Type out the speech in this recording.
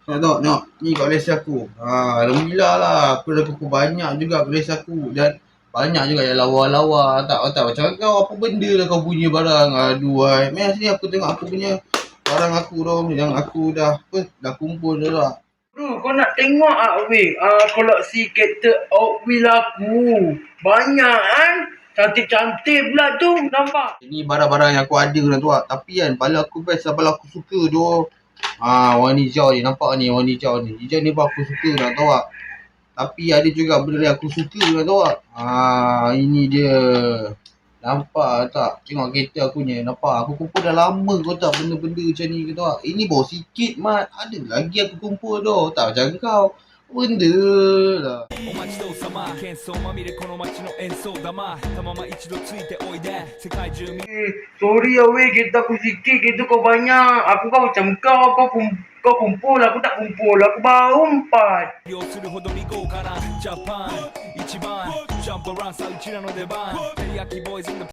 Tengok. Ni koleksi aku. Alhamdulillah lah. Aku dah cukup banyak juga koleksi aku. Dan banyak juga yang lawa-lawa. Tak macam kau apa benda lah kau punya barang. Aduh, mai sini aku tengok aku punya barang aku dong. Yang aku dah kumpul dah lah. Bro, kau nak tengok weh. Koleksi kereta Hot Wheels aku. Banyak kan? Cantik-cantik pula tu. Nampak? Ini barang-barang yang aku ada lah tu lah. Tapi kan, paling aku best lah, paling aku suka tu. Warna hijau ni. Nampak ni warna hijau ni. Hijau ni pun aku suka lah tahu tak. Tapi ada juga benda yang aku suka lah tahu tak. Ini dia. Nampak tak? Tengok kereta aku ni. Nampak? Aku kumpul dah lama kau tak benda-benda macam ni ke tahu tak. Ini baru sikit mat. Ada lagi aku kumpul tu. Tak macam kau. Benda lah. お待ちどうさま喧騒まみれこの街の演奏玉たまま一度ついておいで世界中見 Sorry ya weh, kereta aku sikit, kereta kau banyak. Aku kan macam kau kumpul, aku tak kumpul. Aku baru 4. 利用するほどに豪華なジャパン一番ジャンプランさうちらの出番テリヤキボーイズ